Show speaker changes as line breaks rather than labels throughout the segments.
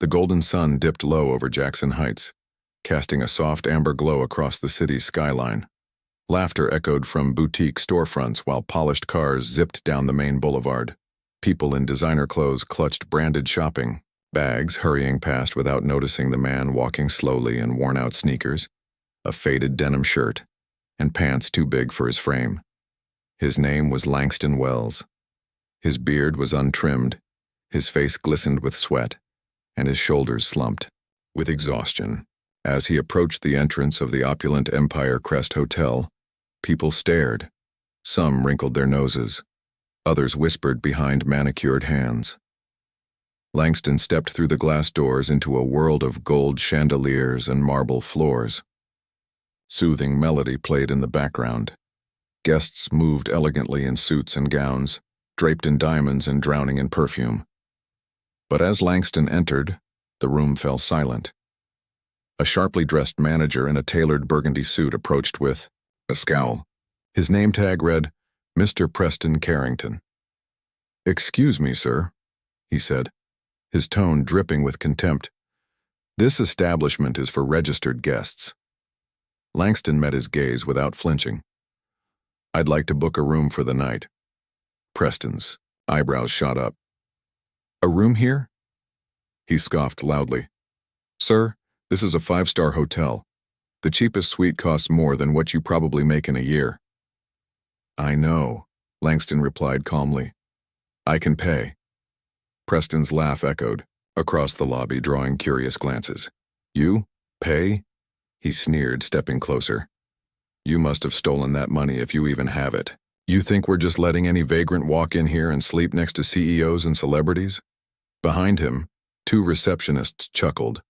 The golden sun dipped low over Jackson Heights, casting a soft amber glow across the city's skyline. Laughter echoed from boutique storefronts while polished cars zipped down the main boulevard. People in designer clothes clutched branded shopping bags, hurrying past without noticing the man walking slowly in worn-out sneakers, a faded denim shirt, and pants too big for his frame. His name was Langston Wells. His beard was untrimmed, his face glistened with sweat, and his shoulders slumped with exhaustion. As he approached the entrance of the opulent Empire Crest Hotel, people stared. Some wrinkled their noses. Others whispered behind manicured hands. Langston stepped through the glass doors into a world of gold chandeliers and marble floors. Soothing melody played in the background. Guests moved elegantly in suits and gowns, draped in diamonds and drowning in perfume. But as Langston entered, the room fell silent. A sharply dressed manager in a tailored burgundy suit approached with a scowl. His name tag read, Mr. Preston Carrington. "Excuse me, sir," he said, his tone dripping with contempt. "This establishment is for registered guests." Langston met his gaze without flinching. "I'd like to book a room for the night." Preston's eyebrows shot up. "A room here?" He scoffed loudly. "Sir, this is a 5-star hotel. The cheapest suite costs more than what you probably make in a year." "I know," Langston replied calmly. "I can pay." Preston's laugh echoed across the lobby, drawing curious glances. "You? Pay?" He sneered, stepping closer. "You must have stolen that money if you even have it. You think we're just letting any vagrant walk in here and sleep next to CEOs and celebrities?" Behind him, 2 receptionists chuckled.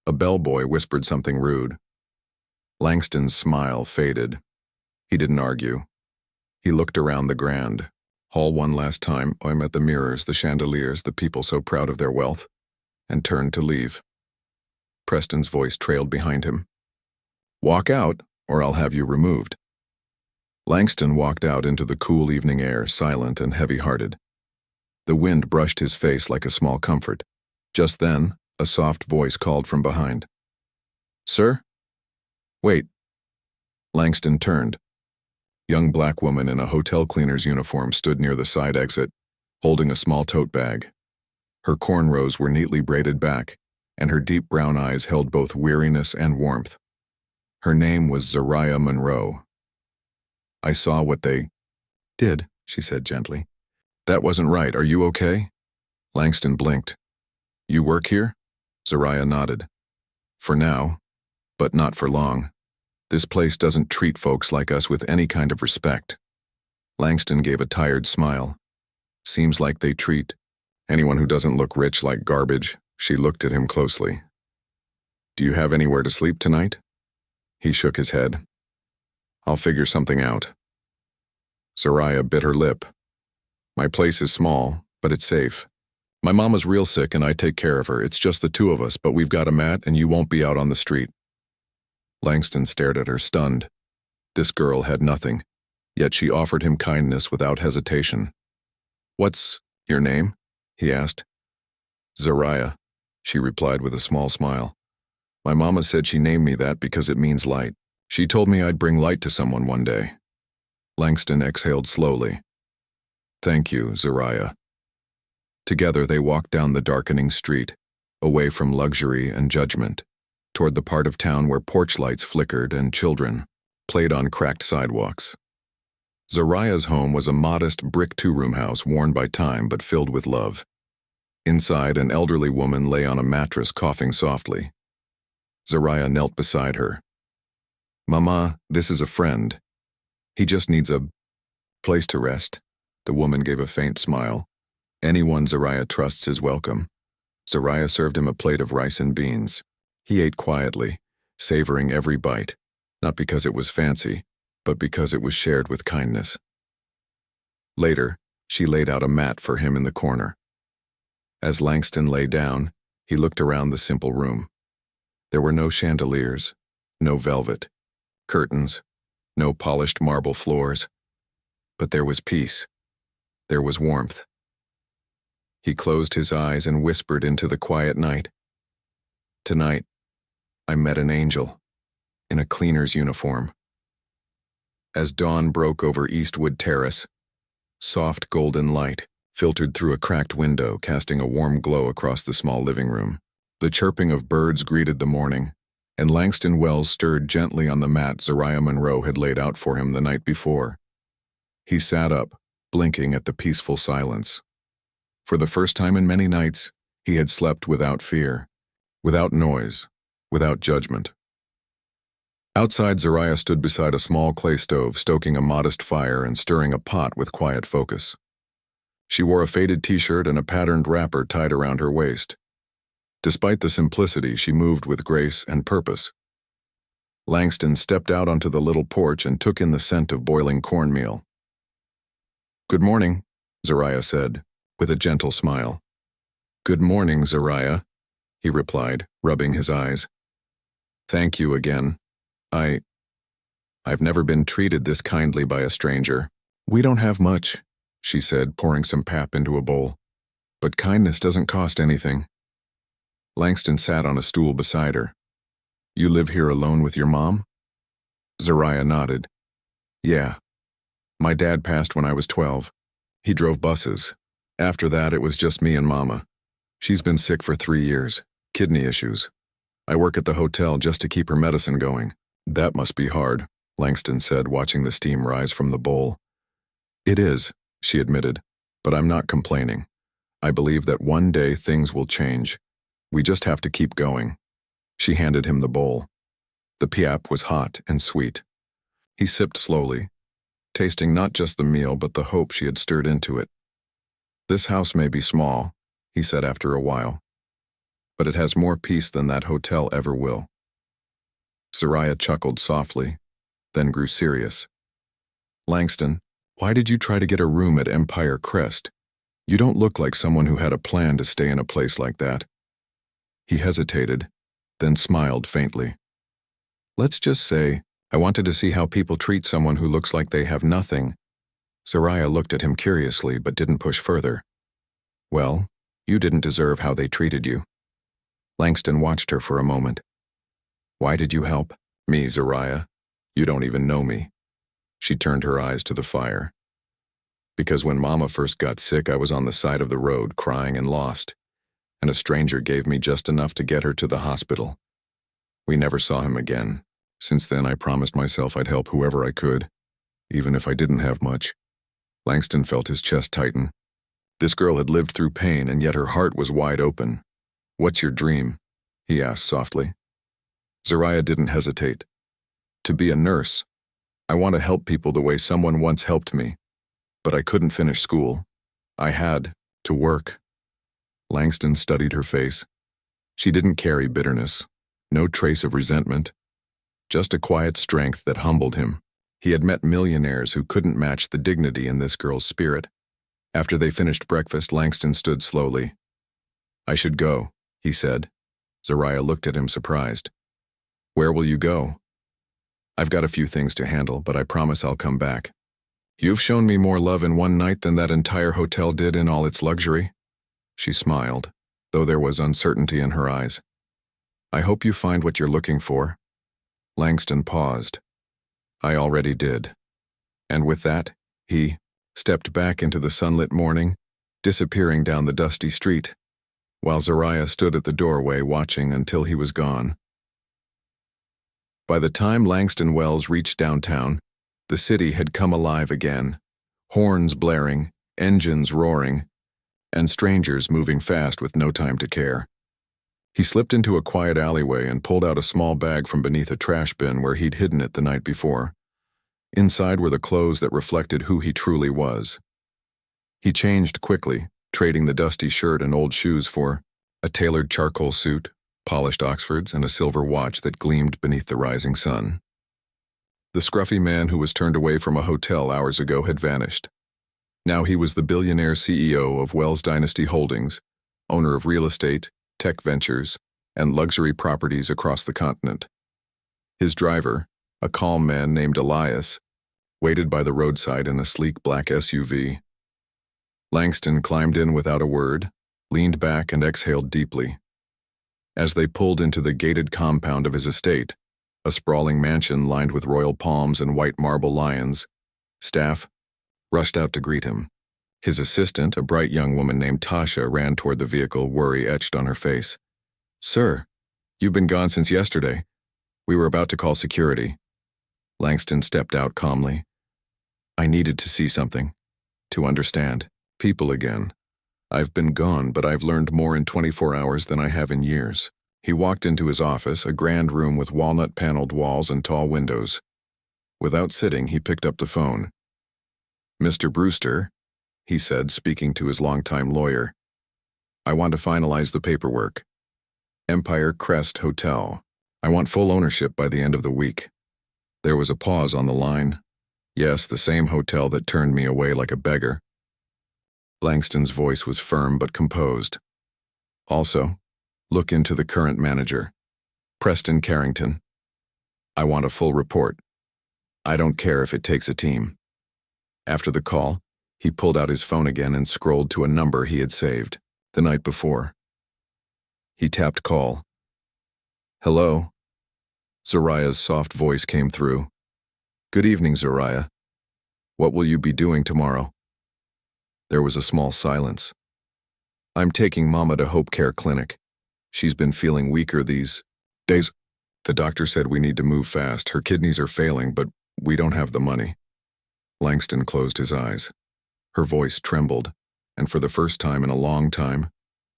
A bellboy whispered something rude. Langston's smile faded. He didn't argue. He looked around the grand hall one last time, aimed at the mirrors, the chandeliers, the people so proud of their wealth, and turned to leave. Preston's voice trailed behind him. "Walk out, or I'll have you removed." Langston walked out into the cool evening air, silent and heavy-hearted. The wind brushed his face like a small comfort. Just then, a soft voice called from behind. "Sir?" "Wait." Langston turned. Young black woman in a hotel cleaner's uniform stood near the side exit, holding a small tote bag. Her cornrows were neatly braided back, and her deep brown eyes held both weariness and warmth. Her name was Zariah Monroe. "I saw what they did," she said gently. "That wasn't right. Are you okay?" Langston blinked. "You work here?" Zariah nodded. "For now, but not for long. This place doesn't treat folks like us with any kind of respect." Langston gave a tired smile. "Seems like they treat anyone who doesn't look rich like garbage." She looked at him closely. "Do you have anywhere to sleep tonight?" He shook his head. "I'll figure something out." Zariah bit her lip. "My place is small, but it's safe. My mama's real sick and I take care of her. It's just the 2 of us, but we've got a mat and you won't be out on the street." Langston stared at her, stunned. This girl had nothing, yet she offered him kindness without hesitation. "What's your name?" he asked. "Zariah," she replied with a small smile. "My mama said she named me that because it means light. She told me I'd bring light to someone one day." Langston exhaled slowly. "Thank you, Zariah." Together they walked down the darkening street, away from luxury and judgment, toward the part of town where porch lights flickered and children played on cracked sidewalks. Zariah's home was a modest brick 2-room house worn by time but filled with love. Inside, an elderly woman lay on a mattress coughing softly. Zariah knelt beside her. "Mama, this is a friend. He just needs a place to rest." The woman gave a faint smile. "Anyone Zariah trusts is welcome." Zariah served him a plate of rice and beans. He ate quietly, savoring every bite, not because it was fancy, but because it was shared with kindness. Later, she laid out a mat for him in the corner. As Langston lay down, he looked around the simple room. There were no chandeliers, no velvet, curtains, no polished marble floors. But there was peace. There was warmth. He closed his eyes and whispered into the quiet night, Tonight, I met an angel in a cleaner's uniform. As dawn broke over Eastwood Terrace, soft golden light filtered through a cracked window, casting a warm glow across the small living room. The chirping of birds greeted the morning, and Langston Wells stirred gently on the mat Zariah Monroe had laid out for him the night before. He sat up, blinking at the peaceful silence. For the first time in many nights, he had slept without fear, without noise, without judgment. Outside, Zariah stood beside a small clay stove, stoking a modest fire and stirring a pot with quiet focus. She wore a faded t-shirt and a patterned wrapper tied around her waist. Despite the simplicity, she moved with grace and purpose. Langston stepped out onto the little porch and took in the scent of boiling cornmeal. "Good morning," Zariah said, with a gentle smile. "Good morning, Zariah," he replied, rubbing his eyes. "Thank you again. I've never been treated this kindly by a stranger." "We don't have much," she said, pouring some pap into a bowl. "But kindness doesn't cost anything." Langston sat on a stool beside her. "You live here alone with your mom?" Zariah nodded. "Yeah. My dad passed when I was 12. He drove buses. After that, it was just me and Mama. She's been sick for 3 years, kidney issues. I work at the hotel just to keep her medicine going." "That must be hard," Langston said, watching the steam rise from the bowl. "It is," she admitted, "but I'm not complaining. I believe that one day things will change. We just have to keep going." She handed him the bowl. The pap was hot and sweet. He sipped slowly, tasting not just the meal but the hope she had stirred into it. "This house may be small," he said after a while, "but it has more peace than that hotel ever will." Zariah chuckled softly, then grew serious. "Langston, why did you try to get a room at Empire Crest? You don't look like someone who had a plan to stay in a place like that." He hesitated, then smiled faintly. "Let's just say I wanted to see how people treat someone who looks like they have nothing." Zariah looked at him curiously but didn't push further. "Well, you didn't deserve how they treated you." Langston watched her for a moment. "Why did you help?" "Me, Zariah. You don't even know me." She turned her eyes to the fire. "Because when Mama first got sick, I was on the side of the road, crying and lost, and a stranger gave me just enough to get her to the hospital. We never saw him again. Since then, I promised myself I'd help whoever I could, even if I didn't have much." Langston felt his chest tighten. This girl had lived through pain, and yet her heart was wide open. "What's your dream?" he asked softly. Zariah didn't hesitate. "To be a nurse. I want to help people the way someone once helped me. But I couldn't finish school. I had to work." Langston studied her face. She didn't carry bitterness, no trace of resentment, just a quiet strength that humbled him. He had met millionaires who couldn't match the dignity in this girl's spirit. After they finished breakfast, Langston stood slowly. "I should go," he said. Zariah looked at him surprised. "Where will you go?" "I've got a few things to handle, but I promise I'll come back." "You've shown me more love in one night than that entire hotel did in all its luxury." She smiled, though there was uncertainty in her eyes. "I hope you find what you're looking for." Langston paused. "I already did." And with that, he stepped back into the sunlit morning, disappearing down the dusty street, while Zariah stood at the doorway watching until he was gone. By the time Langston Wells reached downtown, the city had come alive again, horns blaring, engines roaring, and strangers moving fast with no time to care. He slipped into a quiet alleyway and pulled out a small bag from beneath a trash bin where he'd hidden it the night before. Inside were the clothes that reflected who he truly was. He changed quickly, trading the dusty shirt and old shoes for a tailored charcoal suit, polished Oxfords, and a silver watch that gleamed beneath the rising sun. The scruffy man who was turned away from a hotel hours ago had vanished. Now he was the billionaire CEO of Wells Dynasty Holdings, owner of real estate, tech ventures, and luxury properties across the continent. His driver, a calm man named Elias, waited by the roadside in a sleek black SUV. Langston climbed in without a word, leaned back and exhaled deeply. As they pulled into the gated compound of his estate, a sprawling mansion lined with royal palms and white marble lions, staff rushed out to greet him. His assistant, a bright young woman named Tasha, ran toward the vehicle, worry etched on her face. "Sir, you've been gone since yesterday. We were about to call security." Langston stepped out calmly. "I needed to see something, to understand. People again. I've been gone, but I've learned more in 24 hours than I have in years." He walked into his office, a grand room with walnut-paneled walls and tall windows. Without sitting, he picked up the phone. "Mr. Brewster," he said, speaking to his longtime lawyer. "I want to finalize the paperwork. Empire Crest Hotel. I want full ownership by the end of the week." There was a pause on the line. "Yes, the same hotel that turned me away like a beggar." Langston's voice was firm but composed. "Also, look into the current manager, Preston Carrington. I want a full report. I don't care if it takes a team." After the call, he pulled out his phone again and scrolled to a number he had saved the night before. He tapped call. "Hello?" Zoraya's soft voice came through. "Good evening, Zoraya. What will you be doing tomorrow?" There was a small silence. "I'm taking Mama to Hope Care Clinic. She's been feeling weaker these days. The doctor said we need to move fast. Her kidneys are failing, but we don't have the money." Langston closed his eyes. Her voice trembled, and for the first time in a long time,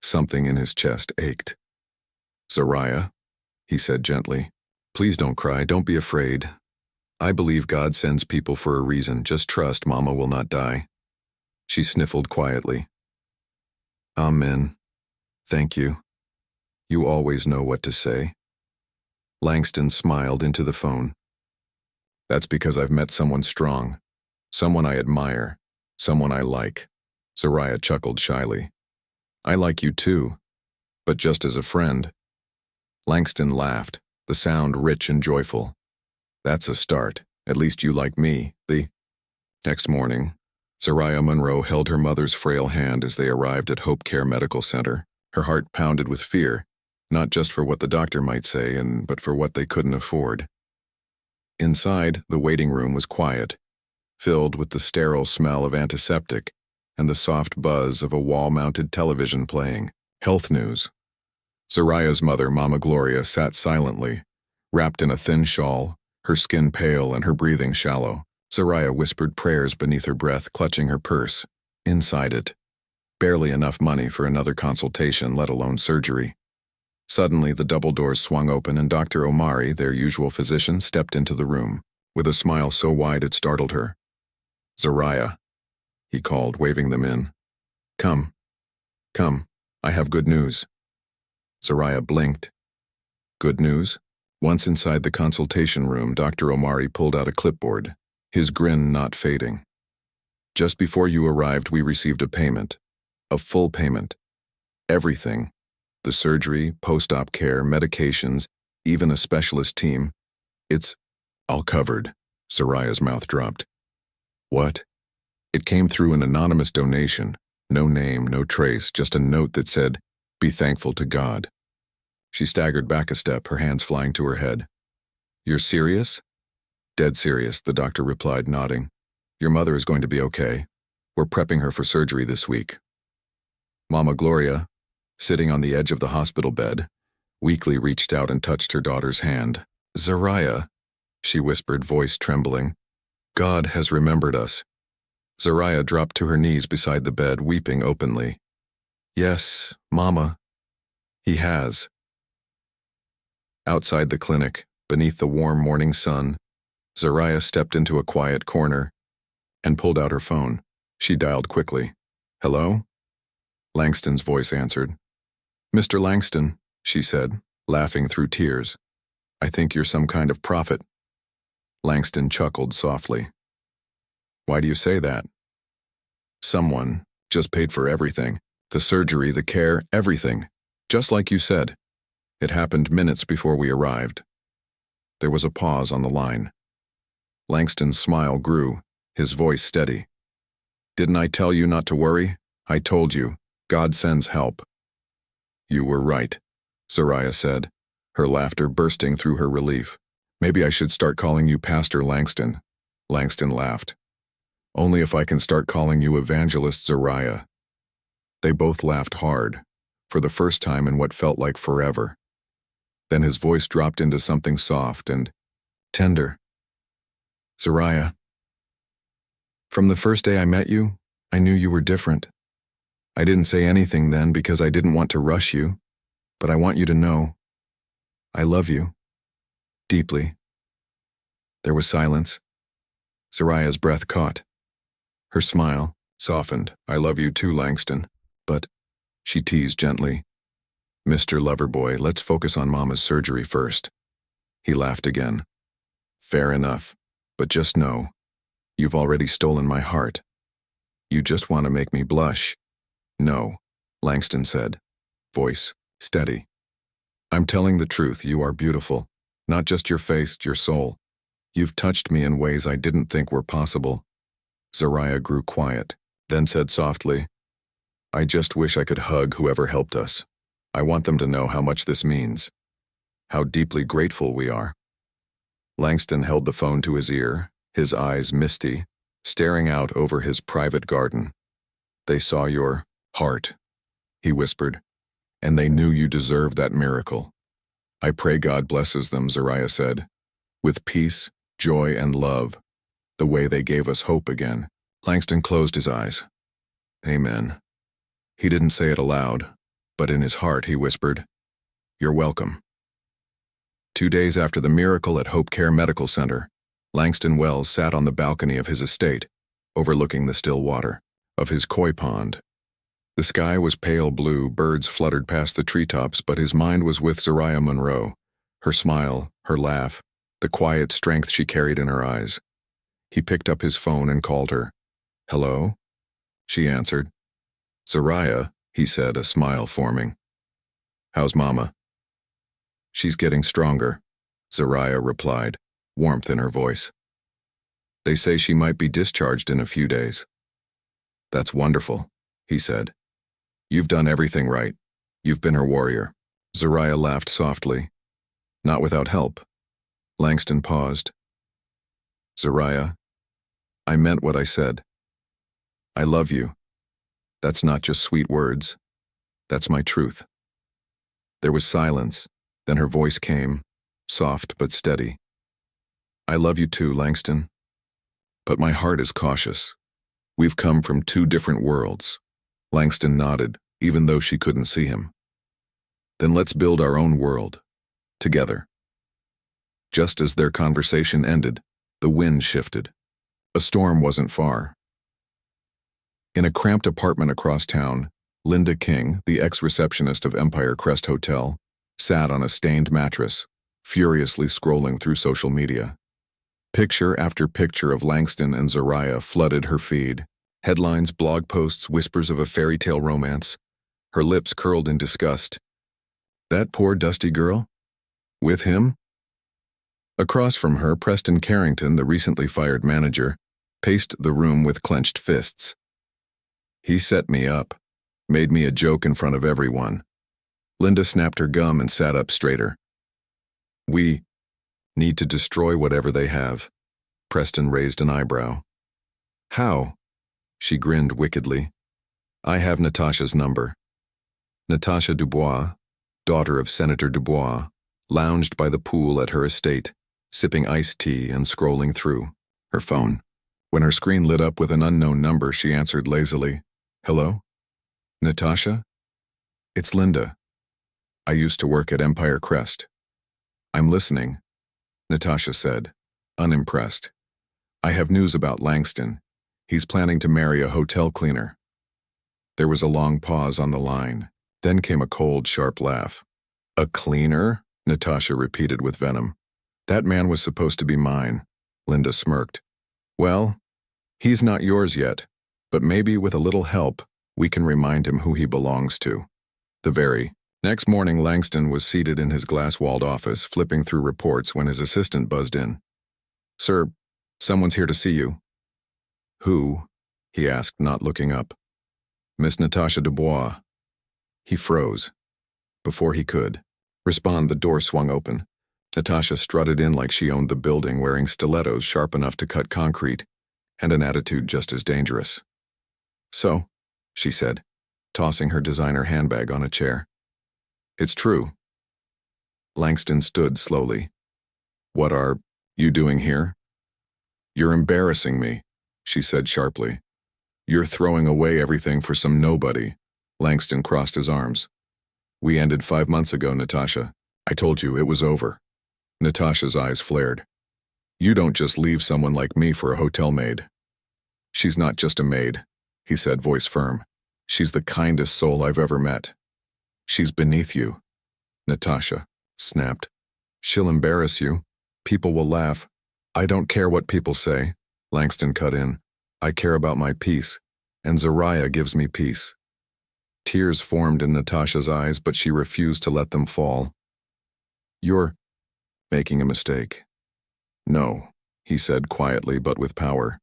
something in his chest ached. "Zoraya," he said gently, "please don't cry, don't be afraid. I believe God sends people for a reason. Just trust Mama will not die." She sniffled quietly. "Amen. Thank you. You always know what to say." Langston smiled into the phone. "That's because I've met someone strong, someone I admire, someone I like." Zoraya chuckled shyly. "I like you too, but just as a friend." Langston laughed, the sound rich and joyful. "That's a start. At least you like me." The next morning, Zoraya Monroe held her mother's frail hand as they arrived at Hope Care Medical Center. Her heart pounded with fear, not just for what the doctor might say, but for what they couldn't afford. Inside, the waiting room was quiet, filled with the sterile smell of antiseptic and the soft buzz of a wall-mounted television playing health news. Zoraya's mother, Mama Gloria, sat silently, wrapped in a thin shawl, her skin pale and her breathing shallow. Zoraya whispered prayers beneath her breath, clutching her purse. Inside it, barely enough money for another consultation, let alone surgery. Suddenly, the double doors swung open and Dr. Omari, their usual physician, stepped into the room, with a smile so wide it startled her. "Zoraya," he called, waving them in. Come, I have good news." Zoraya blinked. "Good news?" Once inside the consultation room, Dr. Omari pulled out a clipboard, his grin not fading. "Just before you arrived, we received a payment. A full payment. Everything. The surgery, post-op care, medications, even a specialist team. It's all covered." Zoraya's mouth dropped. "What?" "It came through an anonymous donation. No name, no trace, just a note that said, 'Be thankful to God.'" She staggered back a step, her hands flying to her head. "You're serious?" "Dead serious," the doctor replied, nodding. "Your mother is going to be okay. We're prepping her for surgery this week." Mama Gloria, sitting on the edge of the hospital bed, weakly reached out and touched her daughter's hand. "Zoraya," she whispered, voice trembling. "God has remembered us." Zoraya dropped to her knees beside the bed, weeping openly. "Yes, Mama, He has." Outside the clinic, beneath the warm morning sun, Zoraya stepped into a quiet corner and pulled out her phone. She dialed quickly. "Hello?" Langston's voice answered. "Mr. Langston," she said, laughing through tears. "I think you're some kind of prophet." Langston chuckled softly. "Why do you say that?" "Someone just paid for everything. The surgery, the care, everything. Just like you said. It happened minutes before we arrived." There was a pause on the line. Langston's smile grew, his voice steady. "Didn't I tell you not to worry? I told you. God sends help." "You were right." Soraya said, her laughter bursting through her relief. Maybe I should start calling you Pastor Langston. Langston laughed. Only if I can start calling you Evangelist Soraya. They both laughed hard, for the first time in what felt like forever. Then his voice dropped into something soft and tender. Soraya, from the first day I met you, I knew you were different. I didn't say anything then because I didn't want to rush you, but I want you to know, I love you. Deeply. There was silence. Soraya's breath caught. Her smile softened. I love you too, Langston. But, she teased gently, Mr. Loverboy, let's focus on Mama's surgery first. He laughed again. Fair enough, but just know, you've already stolen my heart. You just want to make me blush. No, Langston said, voice steady. I'm telling the truth, you are beautiful. Not just your face, your soul. You've touched me in ways I didn't think were possible. Soraya grew quiet, then said softly, I just wish I could hug whoever helped us. I want them to know how much this means. How deeply grateful we are. Langston held the phone to his ear, his eyes misty, staring out over his private garden. They saw your heart, he whispered, and they knew you deserved that miracle. I pray God blesses them, Soraya said, with peace, joy, and love, the way they gave us hope again. Langston closed his eyes. Amen. He didn't say it aloud, but in his heart he whispered, You're welcome. 2 days after the miracle at Hope Care Medical Center, Langston Wells sat on the balcony of his estate, overlooking the still water of his koi pond. The sky was pale blue, birds fluttered past the treetops, but his mind was with Soraya Monroe, her smile, her laugh, the quiet strength she carried in her eyes. He picked up his phone and called her. Hello? She answered. Soraya, he said, a smile forming. How's Mama? She's getting stronger, Soraya replied, warmth in her voice. They say she might be discharged in a few days. That's wonderful, he said. You've done everything right. You've been her warrior. Soraya laughed softly. Not without help. Langston paused. Soraya, I meant what I said. I love you. That's not just sweet words. That's my truth. There was silence, then her voice came, soft but steady. I love you too, Langston. But my heart is cautious. We've come from 2 different worlds. Langston nodded, even though she couldn't see him. Then let's build our own world. Together. Just as their conversation ended, the wind shifted. A storm wasn't far. In a cramped apartment across town, Linda King, the ex-receptionist of Empire Crest Hotel, sat on a stained mattress, furiously scrolling through social media. Picture after picture of Langston and Soraya flooded her feed. Headlines, blog posts, whispers of a fairy tale romance. Her lips curled in disgust. That poor dusty girl? With him? Across from her, Preston Carrington, the recently fired manager, paced the room with clenched fists. He set me up, made me a joke in front of everyone. Linda snapped her gum and sat up straighter. We need to destroy whatever they have. Preston raised an eyebrow. How? She grinned wickedly. I have Natasha's number. Natasha Dubois, daughter of Senator Dubois, lounged by the pool at her estate, sipping iced tea and scrolling through her phone. When her screen lit up with an unknown number, she answered lazily, Hello? Natasha? It's Linda. I used to work at Empire Crest. I'm listening, Natasha said, unimpressed. I have news about Langston. He's planning to marry a hotel cleaner. There was a long pause on the line. Then came a cold, sharp laugh. A cleaner? Natasha repeated with venom. That man was supposed to be mine. Linda smirked. Well, he's not yours yet, but maybe with a little help, we can remind him who he belongs to. The very next morning, Langston was seated in his glass-walled office, flipping through reports when his assistant buzzed in. Sir, someone's here to see you. Who? He asked, not looking up. Miss Natasha Dubois. He froze. Before he could, Respond, the door swung open. Natasha strutted in like she owned the building, wearing stilettos sharp enough to cut concrete, and an attitude just as dangerous. "So," she said, tossing her designer handbag on a chair. "It's true." Langston stood slowly. "What are you doing here?" "You're embarrassing me," she said sharply. "You're throwing away everything for some nobody." Langston crossed his arms. "We ended 5 months ago, Natasha. I told you it was over." Natasha's eyes flared. "You don't just leave someone like me for a hotel maid." "She's not just a maid," he said, voice firm. "She's the kindest soul I've ever met." "She's beneath you," Natasha snapped. "She'll embarrass you. People will laugh." "I don't care what people say," Langston cut in. "I care about my peace, and Zariah gives me peace." Tears formed in Natasha's eyes, but she refused to let them fall. "You're making a mistake." "No," he said quietly but with power.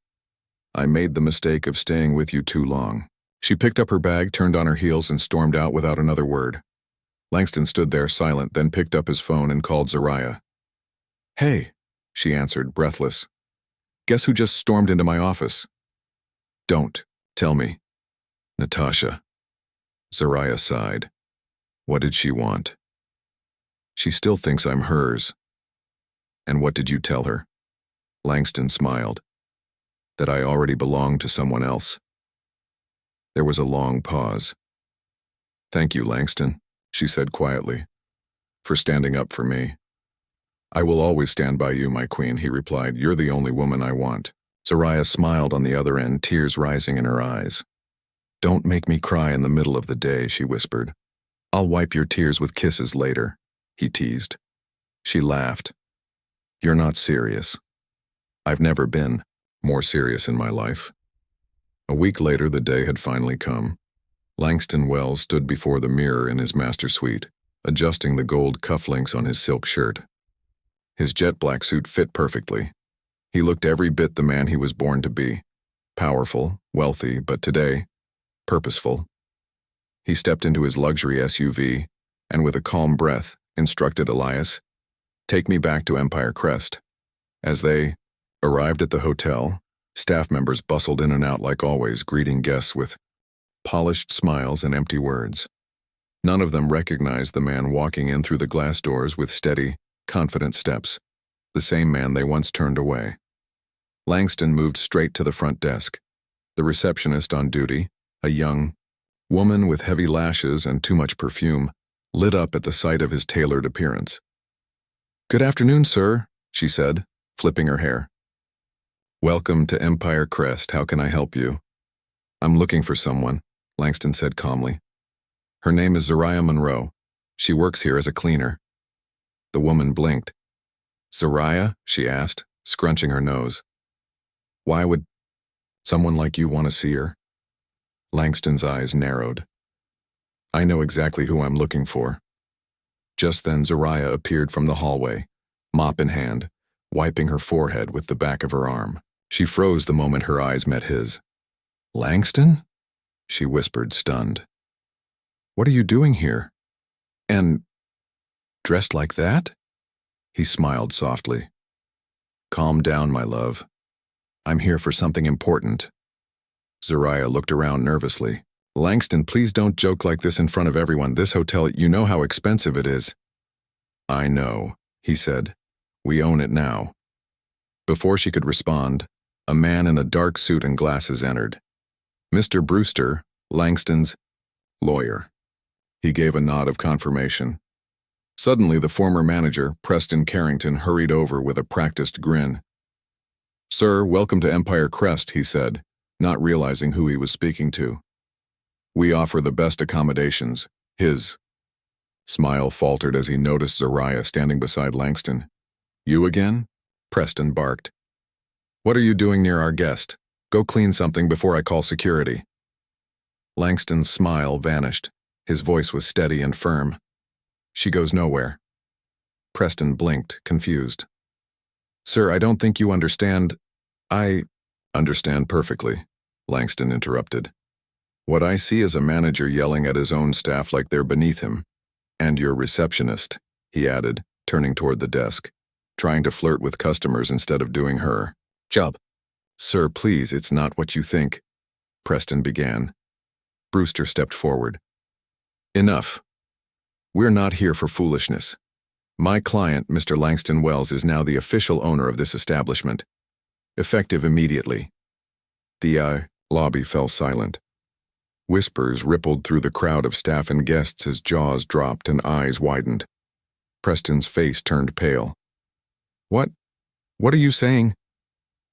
"I made the mistake of staying with you too long." She picked up her bag, turned on her heels, and stormed out without another word. Langston stood there silent, then picked up his phone and called Zariah. "Hey," she answered, breathless. "Guess who just stormed into my office?" "Don't tell me." "Natasha." Zariah sighed. "What did she want?" "She still thinks I'm hers." "And what did you tell her?" Langston smiled. "That I already belonged to someone else." There was a long pause. "Thank you, Langston," she said quietly, "for standing up for me." "I will always stand by you, my queen," he replied. "You're the only woman I want." Zariah smiled on the other end, tears rising in her eyes. "Don't make me cry in the middle of the day," she whispered. "I'll wipe your tears with kisses later," he teased. She laughed. "You're not serious." "I've never been more serious in my life." A week later, the day had finally come. Langston Wells stood before the mirror in his master suite, adjusting the gold cufflinks on his silk shirt. His jet black suit fit perfectly. He looked every bit the man he was born to be. Powerful, wealthy, but today, purposeful. He stepped into his luxury SUV, and with a calm breath, instructed Elias, "Take me back to Empire Crest." As they arrived at the hotel, staff members bustled in and out like always, greeting guests with polished smiles and empty words. None of them recognized the man walking in through the glass doors with steady, confident steps, the same man they once turned away. Langston moved straight to the front desk. The receptionist on duty, a young woman with heavy lashes and too much perfume, lit up at the sight of his tailored appearance. "Good afternoon, sir," she said, flipping her hair. "Welcome to Empire Crest. How can I help you?" "I'm looking for someone," Langston said calmly. "Her name is Zariah Monroe. She works here as a cleaner." The woman blinked. "Zariah?" she asked, scrunching her nose. "Why would someone like you want to see her?" Langston's eyes narrowed. "I know exactly who I'm looking for." Just then Zariah appeared from the hallway, mop in hand, wiping her forehead with the back of her arm. She froze the moment her eyes met his. "Langston?" she whispered, stunned. "What are you doing here? And dressed like that?" He smiled softly. "Calm down, my love. I'm here for something important." Zariah looked around nervously. "Langston, please don't joke like this in front of everyone. This hotel, you know how expensive it is." "I know," he said. "We own it now." Before she could respond, a man in a dark suit and glasses entered. "Mr. Brewster, Langston's lawyer." He gave a nod of confirmation. Suddenly, the former manager, Preston Carrington, hurried over with a practiced grin. "Sir, welcome to Empire Crest," he said, not realizing who he was speaking to. "We offer the best accommodations." His smile faltered as he noticed Zariah standing beside Langston. "You again?" Preston barked. "What are you doing near our guest? Go clean something before I call security." Langston's smile vanished. His voice was steady and firm. "She goes nowhere." Preston blinked, confused. "Sir, I don't think you understand." "I understand perfectly," Langston interrupted. "What I see is a manager yelling at his own staff like they're beneath him. And your receptionist," he added, turning toward the desk, trying to flirt with customers instead of doing her job. Sir, please, it's not what you think, Preston began. Brewster stepped forward. Enough. We're not here for foolishness. My client, Mr. Langston Wells, is now the official owner of this establishment. Effective immediately. The lobby fell silent. Whispers rippled through the crowd of staff and guests as jaws dropped and eyes widened. Preston's face turned pale. What are you saying?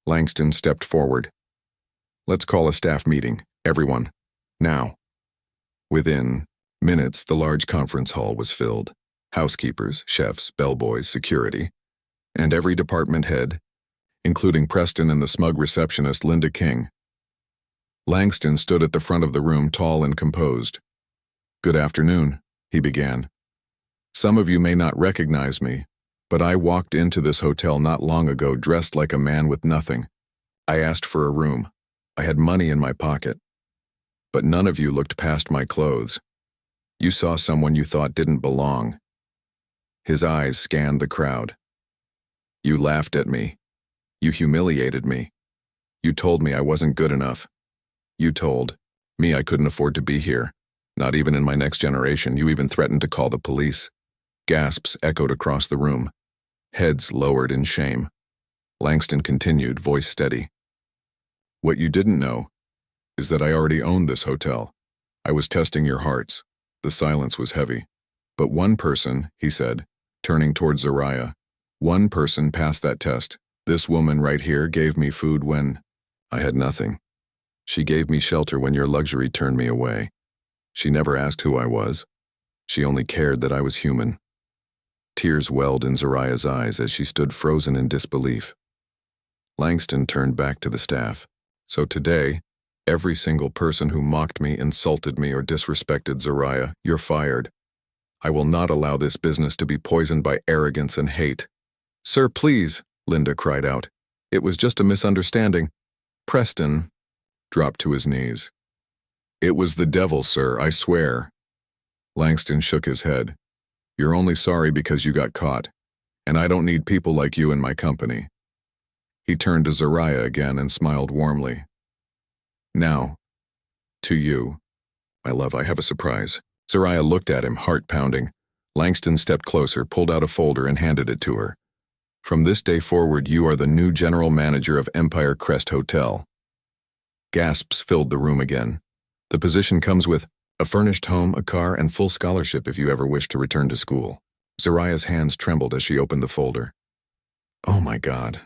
Langston stepped forward. Let's call a staff meeting, everyone, now. Within minutes, the large conference hall was filled. Housekeepers, chefs, bellboys, security, and every department head, including Preston and the smug receptionist Linda King. Langston stood at the front of the room, tall and composed. Good afternoon, he began. Some of you may not recognize me, but I walked into this hotel not long ago dressed like a man with nothing. I asked for a room. I had money in my pocket. But none of you looked past my clothes. You saw someone you thought didn't belong. His eyes scanned the crowd. You laughed at me. You humiliated me. You told me I wasn't good enough. You told me I couldn't afford to be here, not even in my next generation. You even threatened to call the police. Gasps echoed across the room. Heads lowered in shame. Langston continued, voice steady. What you didn't know is that I already owned this hotel. I was testing your hearts. The silence was heavy. But one person, he said, turning towards Zariah, one person passed that test. This woman right here gave me food when I had nothing. She gave me shelter when your luxury turned me away. She never asked who I was. She only cared that I was human. Tears welled in Zariah's eyes as she stood frozen in disbelief. Langston turned back to the staff. So today, every single person who mocked me, insulted me, or disrespected Zariah, you're fired. I will not allow this business to be poisoned by arrogance and hate. Sir, please, Linda cried out. It was just a misunderstanding. Preston dropped to his knees. It was the devil, sir, I swear. Langston shook his head. You're only sorry because you got caught, and I don't need people like you in my company. He turned to Zariah again and smiled warmly. Now, to you, my love, I have a surprise. Zariah looked at him, heart pounding. Langston stepped closer, pulled out a folder, and handed it to her. From this day forward, you are the new general manager of Empire Crest Hotel. Gasps filled the room again. The position comes with a furnished home, a car, and full scholarship if you ever wish to return to school. Zariah's hands trembled as she opened the folder. Oh my God.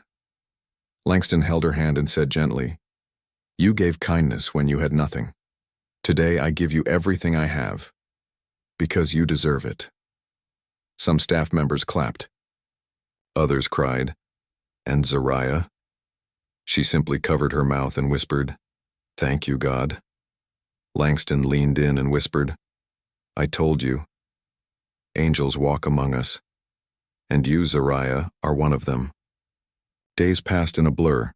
Langston held her hand and said gently, You gave kindness when you had nothing. Today I give you everything I have, because you deserve it. Some staff members clapped. Others cried, and Zariah? She simply covered her mouth and whispered, Thank you, God. Langston leaned in and whispered, I told you. Angels walk among us, and you, Zariah, are one of them. Days passed in a blur.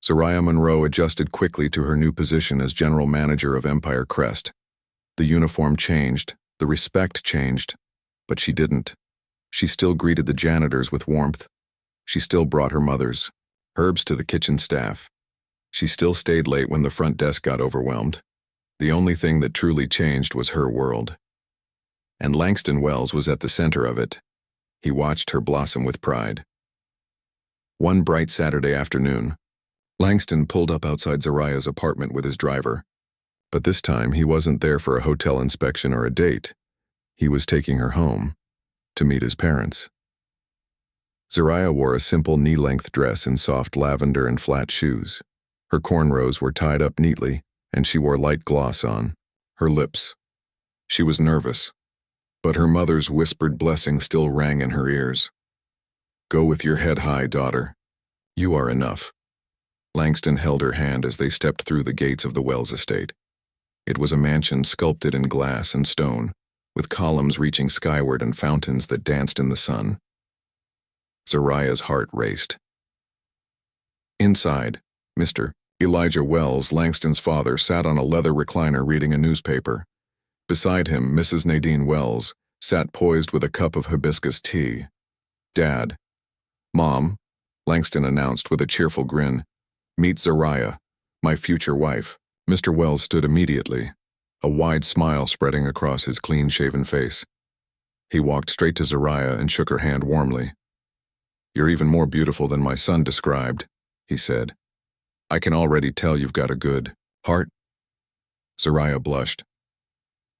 Zariah Monroe adjusted quickly to her new position as general manager of Empire Crest. The uniform changed, the respect changed, but she didn't. She still greeted the janitors with warmth. She still brought her mother's herbs to the kitchen staff. She still stayed late when the front desk got overwhelmed. The only thing that truly changed was her world. And Langston Wells was at the center of it. He watched her blossom with pride. One bright Saturday afternoon, Langston pulled up outside Zariah's apartment with his driver. But this time, he wasn't there for a hotel inspection or a date. He was taking her home to meet his parents. Zariah wore a simple knee-length dress in soft lavender and flat shoes. Her cornrows were tied up neatly, and she wore light gloss on her lips. She was nervous, but her mother's whispered blessing still rang in her ears. Go with your head high, daughter. You are enough. Langston held her hand as they stepped through the gates of the Wells estate. It was a mansion sculpted in glass and stone, with columns reaching skyward and fountains that danced in the sun. Zariah's heart raced. Inside, Mr. Elijah Wells, Langston's father, sat on a leather recliner reading a newspaper. Beside him, Mrs. Nadine Wells, sat poised with a cup of hibiscus tea. "Dad." "Mom," Langston announced with a cheerful grin. "Meet Zariah, my future wife." Mr. Wells stood immediately, a wide smile spreading across his clean-shaven face. He walked straight to Zariah and shook her hand warmly. "You're even more beautiful than my son described," he said. "I can already tell you've got a good heart." Zariah blushed.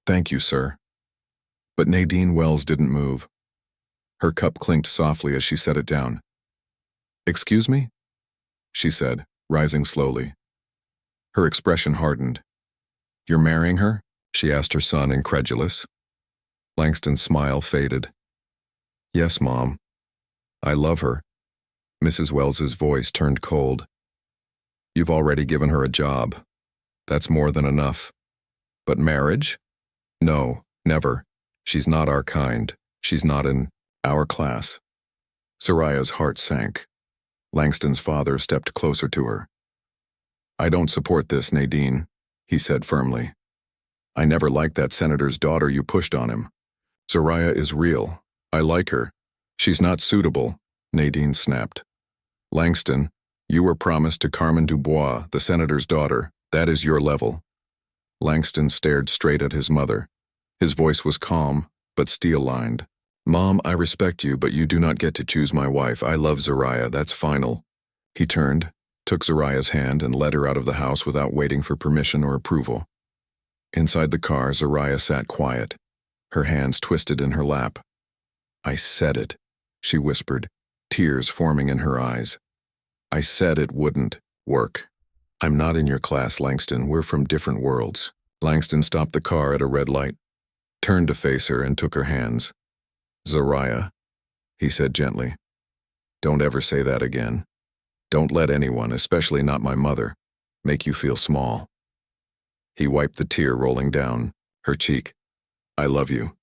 "Thank you, sir." But Nadine Wells didn't move. Her cup clinked softly as she set it down. "Excuse me?" she said, rising slowly. Her expression hardened. "You're marrying her?" she asked her son, incredulous. Langston's smile faded. "Yes, Mom. I love her." Mrs. Wells's voice turned cold. "You've already given her a job. That's more than enough. But marriage? No, never. She's not our kind. She's not in our class." Zariah's heart sank. Langston's father stepped closer to her. "I don't support this, Nadine," he said firmly. "I never liked that senator's daughter you pushed on him. Zariah is real. I like her. She's not suitable," Nadine snapped. "Langston, you were promised to Carmen Dubois, the senator's daughter. That is your level." Langston stared straight at his mother. His voice was calm, but steel-lined. "Mom, I respect you, but you do not get to choose my wife. I love Zariah, that's final." He turned, took Zariah's hand, and led her out of the house without waiting for permission or approval. Inside the car, Zariah sat quiet, her hands twisted in her lap. "I said it," she whispered, tears forming in her eyes. "I said it wouldn't work. I'm not in your class, Langston. We're from different worlds." Langston stopped the car at a red light, turned to face her, and took her hands. "Zariah," he said gently, "don't ever say that again. Don't let anyone, especially not my mother, make you feel small." He wiped the tear rolling down her cheek. "I love you.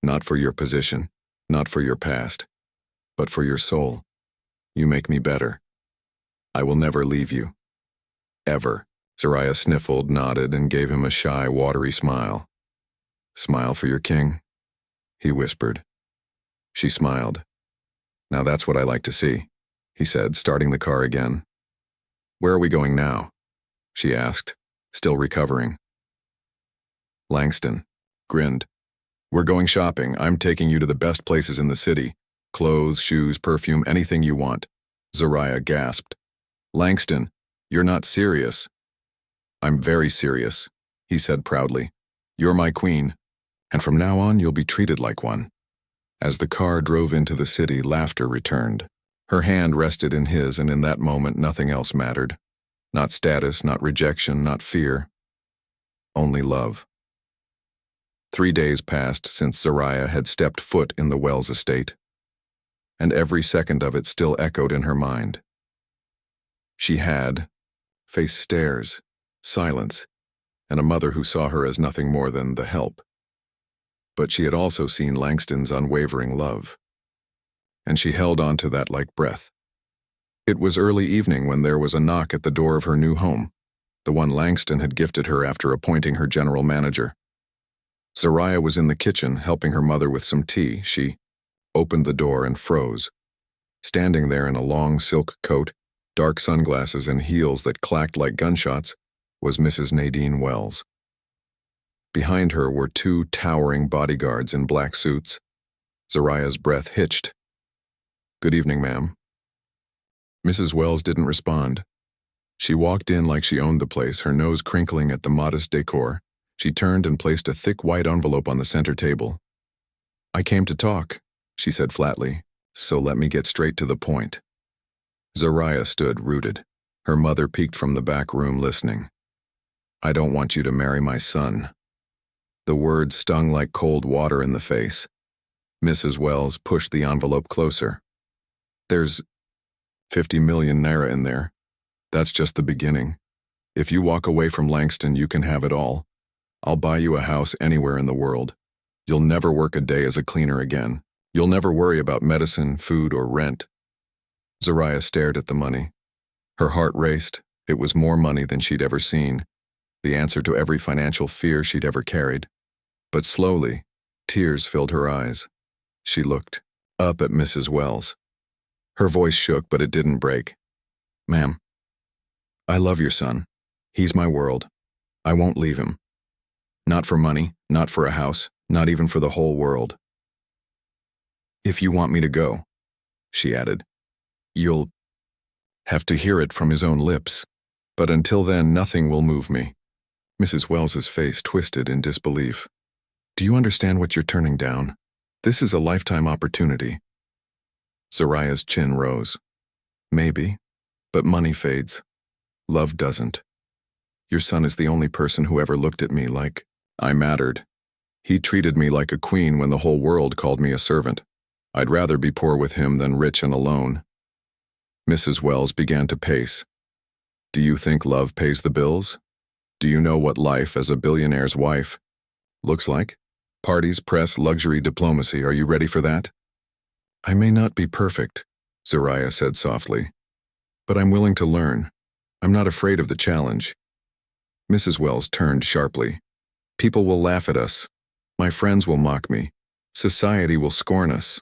Not for your position, not for your past, but for your soul. You make me better. I will never leave you. Ever." Zariah sniffled, nodded, and gave him a shy, watery smile. "Smile for your king?" he whispered. She smiled. "Now that's what I like to see," he said, starting the car again. "Where are we going now?" she asked, still recovering. Langston grinned. "We're going shopping. I'm taking you to the best places in the city. Clothes, shoes, perfume, anything you want." Zariah gasped. "Langston, you're not serious." "I'm very serious," he said proudly. "You're my queen, and from now on you'll be treated like one." As the car drove into the city, laughter returned. Her hand rested in his, and in that moment nothing else mattered. Not status, not rejection, not fear. Only love. 3 days passed since Zariah had stepped foot in the Wells estate, and every second of it still echoed in her mind. She had faced stares, silence, and a mother who saw her as nothing more than the help. But she had also seen Langston's unwavering love, and she held on to that like breath. It was early evening when there was a knock at the door of her new home, the one Langston had gifted her after appointing her general manager. Zariah was in the kitchen helping her mother with some tea. She opened the door and froze. Standing there in a long silk coat, dark sunglasses, and heels that clacked like gunshots was Mrs. Nadine Wells. Behind her were 2 towering bodyguards in black suits. Zariah's breath hitched. "Good evening, ma'am." Mrs. Wells didn't respond. She walked in like she owned the place, her nose crinkling at the modest decor. She turned and placed a thick white envelope on the center table. "I came to talk," she said flatly, "so let me get straight to the point." Zariah stood rooted. Her mother peeked from the back room listening. "I don't want you to marry my son." The words stung like cold water in the face. Mrs. Wells pushed the envelope closer. "There's 50 million naira in there. That's just the beginning. If you walk away from Langston, you can have it all. I'll buy you a house anywhere in the world. You'll never work a day as a cleaner again. You'll never worry about medicine, food, or rent." Zariah stared at the money. Her heart raced. It was more money than she'd ever seen, the answer to every financial fear she'd ever carried. But slowly, Tears filled her eyes. She looked up at Mrs. Wells. Her voice shook, but it didn't break. "Ma'am, I love your son. He's my world. I won't leave him. Not for money, not for a house, not even for the whole world. If you want me to go," she added, "you'll have to hear it from his own lips. But until then, nothing will move me." Mrs. Wells's face twisted in disbelief. "Do you understand what you're turning down? This is a lifetime opportunity." Zariah's chin rose. "Maybe, but money fades. Love doesn't. Your son is the only person who ever looked at me like I mattered. He treated me like a queen when the whole world called me a servant. I'd rather be poor with him than rich and alone." Mrs. Wells began to pace. "Do you think love pays the bills? Do you know what life as a billionaire's wife looks like? Parties, press, luxury, diplomacy. Are you ready for that?" "I may not be perfect," Zariah said softly, "but I'm willing to learn. I'm not afraid of the challenge." Mrs. Wells turned sharply. "People will laugh at us. My friends will mock me. Society will scorn us."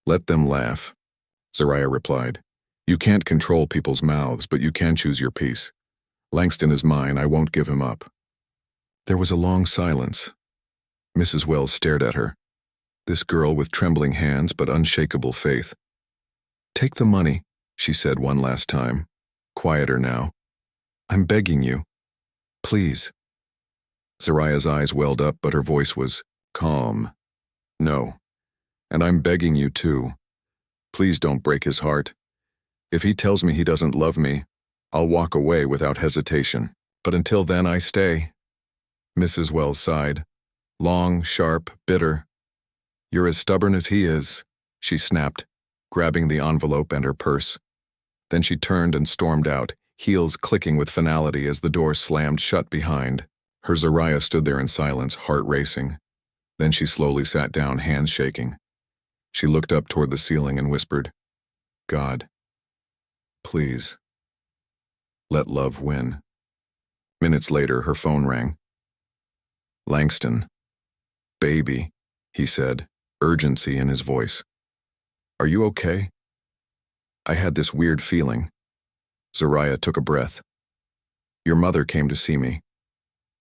"Let them laugh," Zariah replied. "You can't control people's mouths, but you can choose your peace. Langston is mine. I won't give him up." There was a long silence. Mrs. Wells stared at her. This girl with trembling hands but unshakable faith. "Take the money," she said one last time, quieter now. "I'm begging you. Please." Zariah's eyes welled up, but her voice was calm. "No. And I'm begging you too. Please don't break his heart. If he tells me he doesn't love me, I'll walk away without hesitation. But until then, I stay." Mrs. Wells sighed. Long, sharp, bitter. "You're as stubborn as he is," she snapped, grabbing the envelope and her purse. Then she turned and stormed out, heels clicking with finality as the door slammed shut behind. Her Zariah stood there in silence, heart racing. Then she slowly sat down, hands shaking. She looked up toward the ceiling and whispered, "God, please, let love win." Minutes later, her phone rang. "Langston, baby," he said, urgency in his voice. "Are you okay?" "I had this weird feeling." Zariah took a breath. "Your mother came to see me."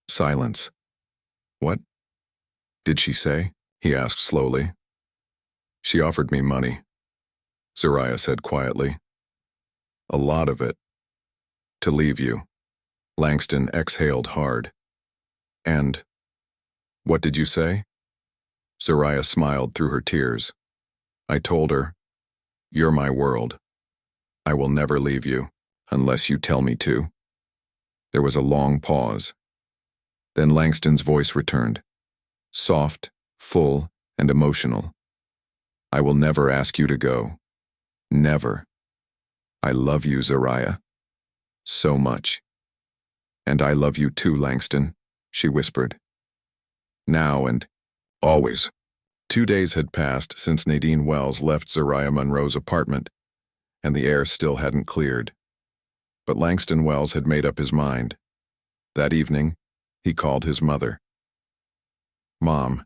Silence. "What did she say?" he asked slowly. "She offered me money," Zariah said quietly. "A lot of it. To leave you." Langston exhaled hard. "And what did you say?" Zariah smiled through her tears. "I told her, you're my world. I will never leave you, unless you tell me to." There was a long pause. Then Langston's voice returned, soft, full, and emotional. "I will never ask you to go. Never. I love you, Zariah. So much." "And I love you too, Langston," she whispered. "Now and always." 2 days had passed since Nadine Wells left Zariah Monroe's apartment, and the air still hadn't cleared. But Langston Wells had made up his mind. That evening, he called his mother. "Mom,"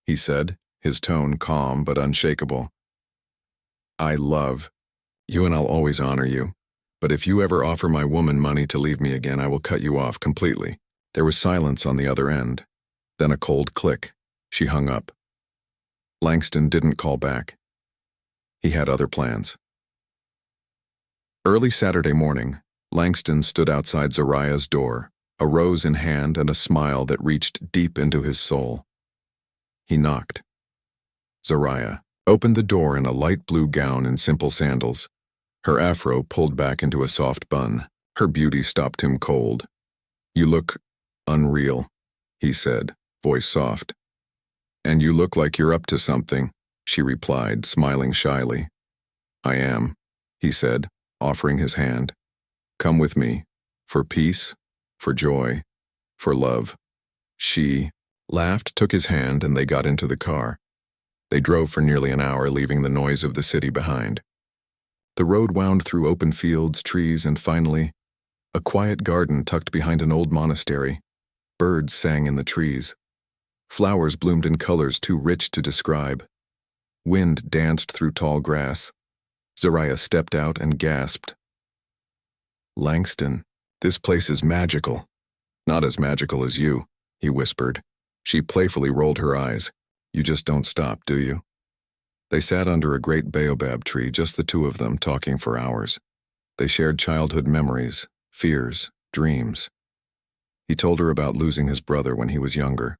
he said, his tone calm but unshakable. "I love you and I'll always honor you. But if you ever offer my woman money to leave me again, I will cut you off completely." There was silence on the other end. Then a cold click. She hung up. Langston didn't call back. He had other plans. Early Saturday morning, Langston stood outside Zariah's door, a rose in hand and a smile that reached deep into his soul. He knocked. Zariah opened the door in a light blue gown and simple sandals. Her afro pulled back into a soft bun. Her beauty stopped him cold. "You look unreal," he said, voice soft. "And you look like you're up to something," she replied, smiling shyly. "I am," he said, offering his hand. "Come with me, for peace, for joy, for love." She laughed, took his hand, and they got into the car. They drove for nearly an hour, leaving the noise of the city behind. The road wound through open fields, trees, and finally, a quiet garden tucked behind an old monastery. Birds sang in the trees. Flowers bloomed in colors too rich to describe. Wind danced through tall grass. Zariah stepped out and gasped. "Langston, this place is magical." "Not as magical as you," he whispered. She playfully rolled her eyes. "You just don't stop, do you?" They sat under a great baobab tree, just the two of them, talking for hours. They shared childhood memories, fears, dreams. He told her about losing his brother when he was younger.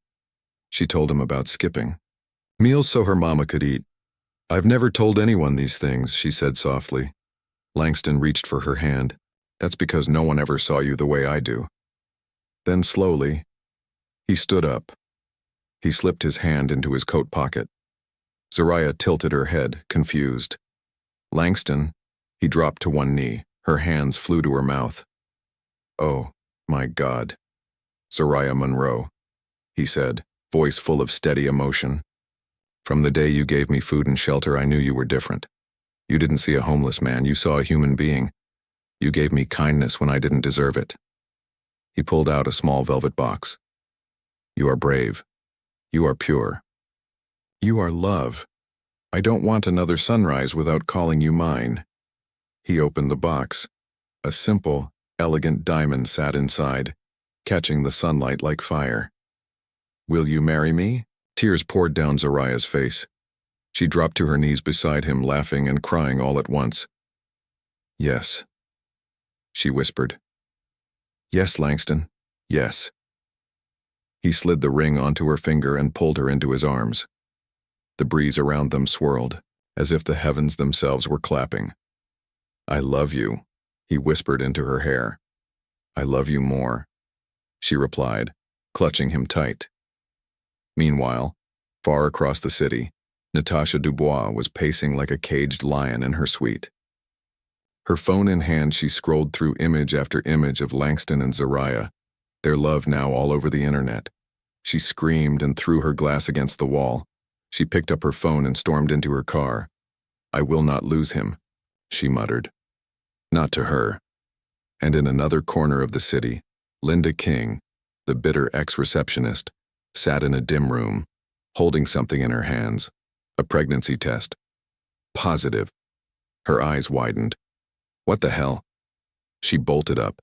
She told him about skipping meals so her mama could eat. "I've never told anyone these things," she said softly. Langston reached for her hand. "That's because no one ever saw you the way I do." Then slowly, he stood up. He slipped his hand into his coat pocket. Zariah tilted her head, confused. "Langston," he dropped to one knee. Her hands flew to her mouth. "Oh, my God. Zariah Monroe," he said, voice full of steady emotion. "From the day you gave me food and shelter, I knew you were different. You didn't see a homeless man, you saw a human being. You gave me kindness when I didn't deserve it." He pulled out a small velvet box. "You are brave. You are pure. You are love. I don't want another sunrise without calling you mine." He opened the box. A simple, elegant diamond sat inside, catching the sunlight like fire. "Will you marry me?" Tears poured down Zariah's face. She dropped to her knees beside him, laughing and crying all at once. "Yes," she whispered. "Yes, Langston, yes." He slid the ring onto her finger and pulled her into his arms. The breeze around them swirled, as if the heavens themselves were clapping. "I love you," he whispered into her hair. "I love you more," she replied, clutching him tight. Meanwhile, far across the city, Natasha Dubois was pacing like a caged lion in her suite. Her phone in hand, she scrolled through image after image of Langston and Zariah, their love now all over the internet. She screamed and threw her glass against the wall. She picked up her phone and stormed into her car. "I will not lose him," she muttered. Not to her. And in another corner of the city, Linda King, the bitter ex-receptionist, sat in a dim room, holding something in her hands, a pregnancy test. Positive. Her eyes widened. What the hell? She bolted up,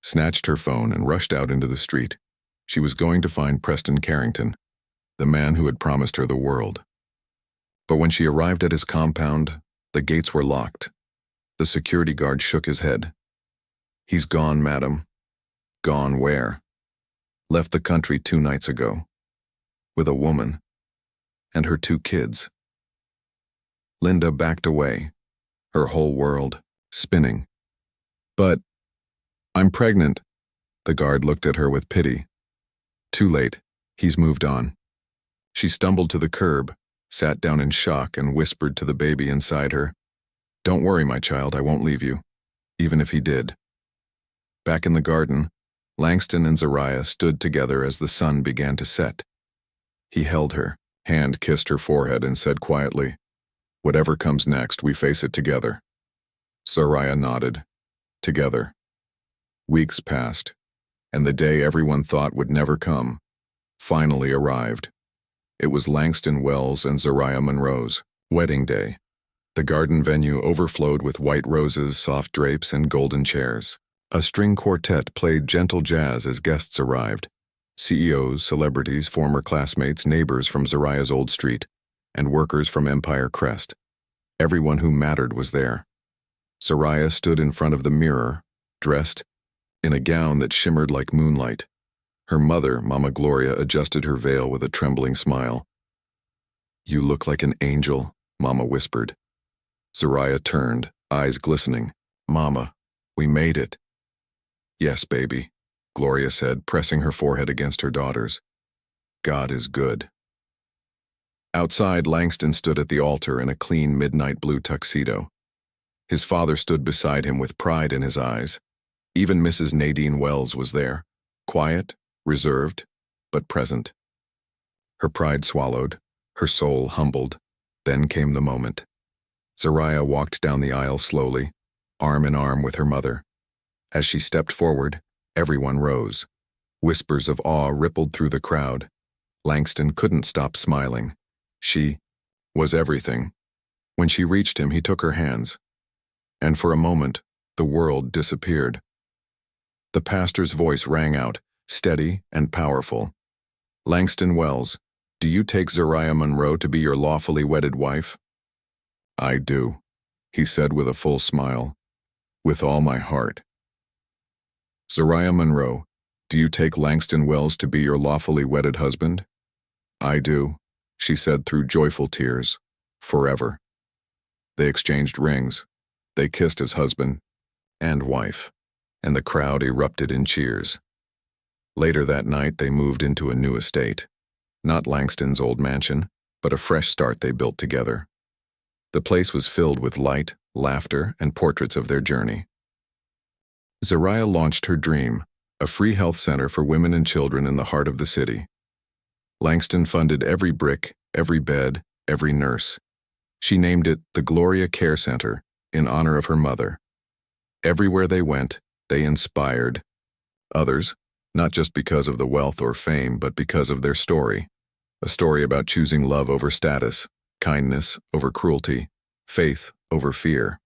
snatched her phone and rushed out into the street. She was going to find Preston Carrington, the man who had promised her the world. But when she arrived at his compound, the gates were locked. The security guard shook his head. "He's gone, madam." "Gone where?" "Left the country 2 nights ago. With a woman. And her 2 kids." Linda backed away, her whole world spinning. "But I'm pregnant." The guard looked at her with pity. "Too late. He's moved on." She stumbled to the curb, sat down in shock, and whispered to the baby inside her, "Don't worry, my child, I won't leave you, even if he did." Back in the garden, Langston and Zariah stood together as the sun began to set. He held her, hand kissed her forehead, and said quietly, "Whatever comes next, we face it together." Zariah nodded. Together. Weeks passed, and the day everyone thought would never come finally arrived. It was Langston Wells and Zariah Monroe's wedding day. The garden venue overflowed with white roses, soft drapes, and golden chairs. A string quartet played gentle jazz as guests arrived. CEOs, celebrities, former classmates, neighbors from Zariah's old street, and workers from Empire Crest. Everyone who mattered was there. Zariah stood in front of the mirror, dressed in a gown that shimmered like moonlight. Her mother, Mama Gloria, adjusted her veil with a trembling smile. "You look like an angel," Mama whispered. Zariah turned, eyes glistening. "Mama, we made it." "Yes, baby," Gloria said, pressing her forehead against her daughter's. "God is good." Outside, Langston stood at the altar in a clean midnight blue tuxedo. His father stood beside him with pride in his eyes. Even Mrs. Nadine Wells was there, quiet, reserved, but present. Her pride swallowed, her soul humbled. Then came the moment. Zariah walked down the aisle slowly, arm in arm with her mother. As she stepped forward, everyone rose. Whispers of awe rippled through the crowd. Langston couldn't stop smiling. She was everything. When she reached him, he took her hands. And for a moment, the world disappeared. The pastor's voice rang out, steady and powerful. "Langston Wells, do you take Zariah Monroe to be your lawfully wedded wife?" "I do," he said with a full smile. "With all my heart." "Zariah Monroe, do you take Langston Wells to be your lawfully wedded husband?" "I do," she said through joyful tears. "Forever." They exchanged rings. They kissed as husband and wife, and the crowd erupted in cheers. Later that night, they moved into a new estate. Not Langston's old mansion, but a fresh start they built together. The place was filled with light, laughter, and portraits of their journey. Zariah launched her dream, a free health center for women and children in the heart of the city. Langston funded every brick, every bed, every nurse. She named it the Gloria Care Center in honor of her mother. Everywhere they went, they inspired others, not just because of the wealth or fame, but because of their story. A story about choosing love over status, kindness over cruelty, faith over fear.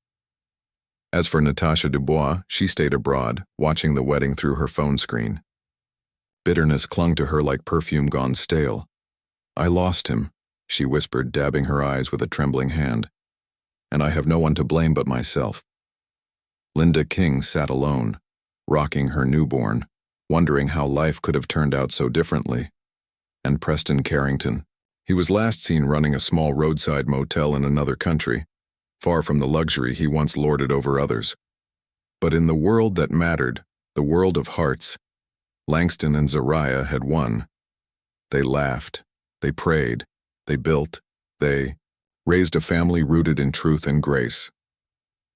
As for Natasha Dubois, she stayed abroad, watching the wedding through her phone screen. Bitterness clung to her like perfume gone stale. "I lost him," she whispered, dabbing her eyes with a trembling hand. "And I have no one to blame but myself." Linda King sat alone, rocking her newborn, wondering how life could have turned out so differently. And Preston Carrington, he was last seen running a small roadside motel in another country, far from the luxury he once lorded over others. But in the world that mattered, the world of hearts, Langston and Zariah had won. They laughed, they prayed, they built, they raised a family rooted in truth and grace.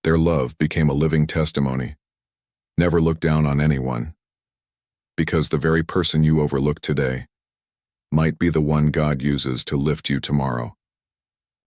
Their love became a living testimony. Never look down on anyone, because the very person you overlook today might be the one God uses to lift you tomorrow.